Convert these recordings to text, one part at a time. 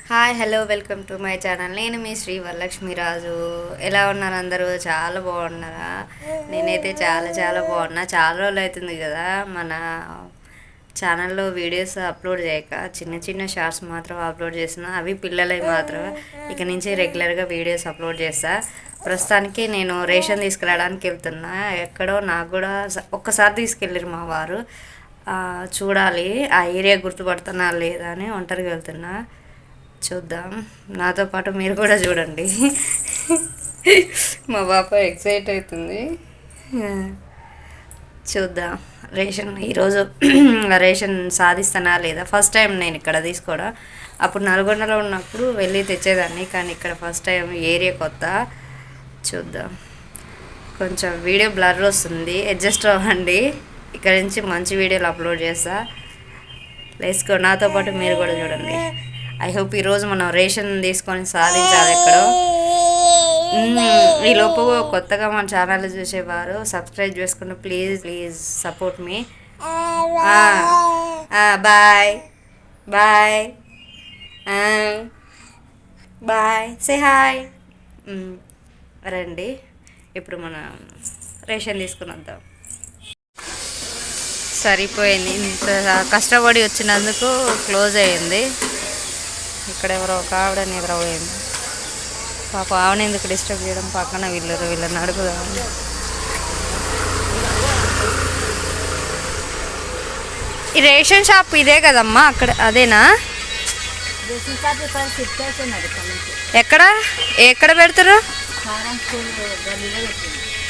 Hi hello welcome to my channel. నేను మీ శ్రీ వరలక్ష్మి రాజు. ఎలా ఉన్నారు అందరూ? చాలా బాగున్నారా? నేనైతే చాలా చాలా బాగున్నా. చాలా రోజులు అవుతుంది కదా మన ఛానల్లో వీడియోస్ అప్లోడ్ చేయక. చిన్న చిన్న షార్ట్స్ మాత్రం అప్లోడ్ చేసిన, అవి పిల్లలవి మాత్రమే. ఇక నుంచి రెగ్యులర్గా వీడియోస్ అప్లోడ్ చేస్తా. ప్రస్తుతానికి నేను రేషన్ తీసుకురావడానికి వెళ్తున్నా. ఎక్కడో నాకు కూడా ఒక్కసారి తీసుకెళ్ళారు మా వారు. చూడాలి ఆ ఏరియా గుర్తుపడుతున్నా లేదా అని ఒంటరిగా వెళ్తున్నా. చూద్దాం, నాతో పాటు మీరు కూడా చూడండి. మా పాప ఎక్సైట్ అవుతుంది. చూద్దాం రేషన్ ఈరోజు రేషన్ సాధిస్తానా లేదా. ఫస్ట్ టైం నేను ఇక్కడ తీసుకోవడం. అప్పుడు నల్గొండలో ఉన్నప్పుడు వెళ్ళి తెచ్చేదాన్ని, కానీ ఇక్కడ ఫస్ట్ టైం, ఏరియా కొత్త. చూద్దాం. కొంచెం వీడియో బ్లర్ వస్తుంది, అడ్జస్ట్ అవ్వండి. ఇక్కడ నుంచి మంచి వీడియోలు అప్లోడ్ చేస్తా. లేసుకో, నాతో పాటు మీరు కూడా చూడండి. ఐ హోప్ ఈరోజు మనం రేషన్ తీసుకొని సాధించాలి ఎక్కడో. ఈలోపు కొత్తగా మన ఛానల్ చూసేవారు సబ్స్క్రైబ్ చేసుకుంటే please please support me. Bye bye bye, say hi. రండి, ఇప్పుడు మనం రేషన్ తీసుకుని వద్దాం. సరిపోయింది, ఇంత కష్టపడి వచ్చినందుకు క్లోజ్ అయ్యింది. ఇక్కడ ఎవరో ఒక ఆవిడ నిద్రపోయింది. పాప ఆవిడ ఎందుకు డిస్టర్బ్ చేయడం, పక్కన వీళ్ళని అడుగుదామని. ఈ రేషన్ షాప్ ఇదే కదమ్మా? అక్కడ అదేనా? ఎక్కడ ఎక్కడ పెడతారు?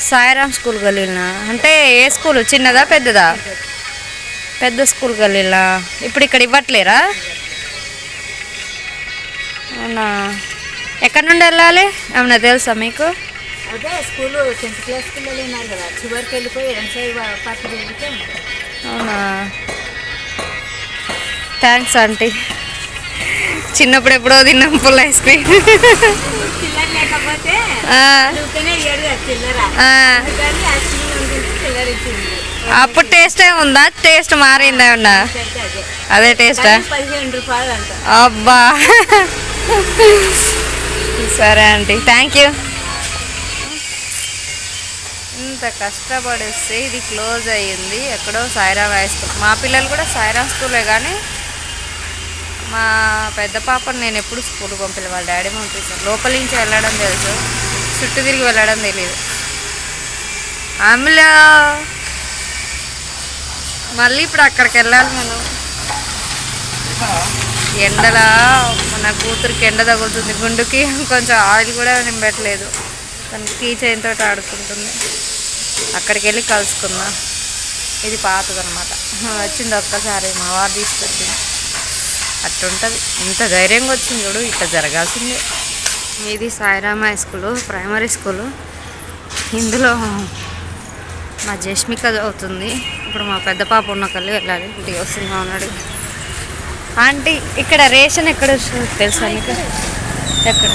సాయిరామ్ స్కూల్ గల్లీనా? అంటే ఏ స్కూల్, చిన్నదా పెద్దదా? పెద్ద స్కూల్ గల్లీలా. ఇప్పుడు ఇక్కడ ఇవ్వట్లేరా? అవునా? ఎక్కడి నుండి వెళ్ళాలి ఏమన్నా తెలుసా మీకు? అదే స్కూలు 10th క్లాస్ పిల్లలు ఉన్నారు కదా, చివరికి వెళ్ళిపోయి పార్టీ తిరిగితే. అవునా? Thanks aunty. చిన్నప్పుడు ఎప్పుడో తిన్నాం పుల్ల ఐస్ క్రీమ్. చిల్లర లేకపోతే అప్పుడు టేస్ట్ ఏముందా? టేస్ట్ మారిందా ఏమన్నా? అదే టేస్టా? 15 రూపాయలు అంట. అబ్బా, సరే ఆంటీ, థ్యాంక్ యూ. ఇంత కష్టపడి వస్తే ఇది క్లోజ్ అయ్యింది. ఎక్కడో సాయిరామ్ హై స్కూల్. మా పిల్లలు కూడా సాయిరామ్ స్కూలే, కానీ మా పెద్ద పాపను నేను ఎప్పుడు స్కూల్కి పంపలేదు. వాళ్ళ డాడీ పంపిస్తాను. లోపల నుంచి వెళ్ళడం తెలుసు, చుట్టూ తిరిగి వెళ్ళడం తెలియదు. ఆమెలో మళ్ళీ ఇప్పుడు అక్కడికి వెళ్ళాలి మనం. ఎండలా మన కూతురికి ఎండ తగులుతుంది, గుండుకి కొంచెం ఆయిల్ కూడా నేను పెట్టలేదు. తనకి కీ చైన్ తోటి ఆడుకుంటుంది. అక్కడికి వెళ్ళి కలుసుకుందాం. ఇది పాతదనమాట, వచ్చింది ఒక్కసారి మా వారు తీసుకొచ్చింది. అట్టుంటుంది. ఇంత ధైర్యంగా వచ్చింది చూడు, ఇట్లా జరగాల్సిందే. ఇది Sairam high school, primary school. ఇందులో మా జస్మిక చదువుతుంది. ఇప్పుడు మా పెద్ద పాప ఉన్న కళ్ళు వెళ్ళాలి, ఇంటికి వస్తుందా ఉన్నాడు. ఆంటీ, ఇక్కడ రేషన్ ఎక్కడ వస్తుంది తెలుసా మీకు? ఎక్కడ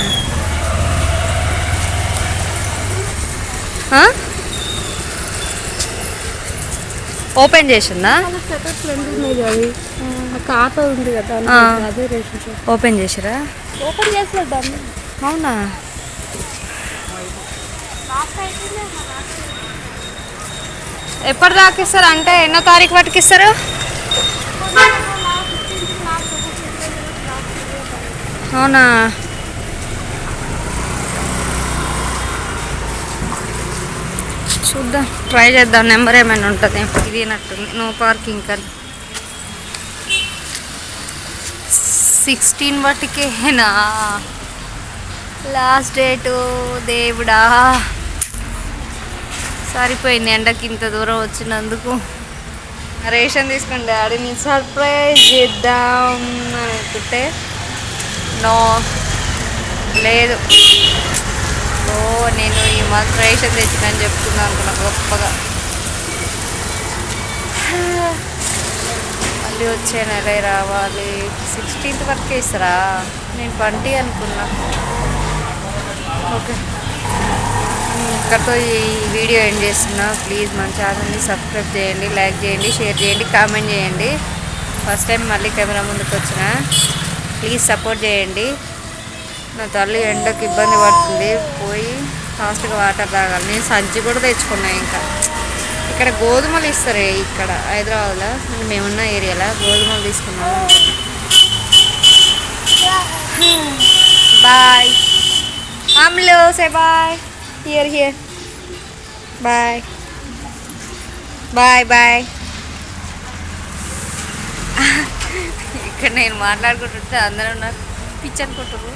ఓపెన్ చేసిందా? ఖాతా ఉంది కదా, అదే రేషన్ షాప్ ఓపెన్ చేసిరా? ఓపెన్ చేసేద్దాం. అవునా? ఎప్పటిదాకా ఇస్తారు? అంటే ఎన్నో తారీఖు వాటికి ఇస్తారు? అవునా? చూద్దాం, ట్రై చేద్దాం. నెంబర్ ఏమైనా ఉంటుంది. ఇది నట్టుంది, నో పార్కింగ్ అని. 16 వాటికేనా లాస్ట్ డేటు? దేవుడా, సరిపోయింది ఎండకి ఇంత దూరం వచ్చినందుకు. రేషన్ తీసుకుని డాడీని సర్ప్రైజ్ చేద్దాం అనుకుంటే నో, లేదు. ఓ, నేను ఈ మంత్ రేషన్ తెచ్చినని చెప్తున్నాను అనుకున్నా గొప్పగా. మళ్ళీ వచ్చే నెల రావాలి. 16th వరకే ఇస్తారా? నేను 20 అనుకున్నా. ఓకే, ఇక్కడితో ఈ వీడియో ఎండ్ చేస్తున్నా. ప్లీజ్ మన ఛానల్ని సబ్స్క్రైబ్ చేయండి, లైక్ చేయండి, షేర్ చేయండి, కామెంట్ చేయండి. ఫస్ట్ టైం మళ్ళీ కెమెరా ముందుకు వచ్చిన ప్లీజ్ సపోర్ట్ చేయండి. నా తల్లి ఎండకు ఇబ్బంది పడుతుంది, పోయి ఫాస్ట్గా వాటర్ తాగాలి. నేను సంచి కూడా తెచ్చుకున్నాను. ఇంకా ఇక్కడ గోధుమలు ఇస్తారు, ఇక్కడ హైదరాబాద్లో మేమున్న ఏరియాలో గోధుమలు తీసుకున్నాము అనుకున్నాను. బాయ్ ఆమ్లో say bye. Here bye bye bye. ఇక్కడ నేను మాట్లాడుకుంటుంటే అందరూ నాకు పిచ్చి అనుకుంటారు.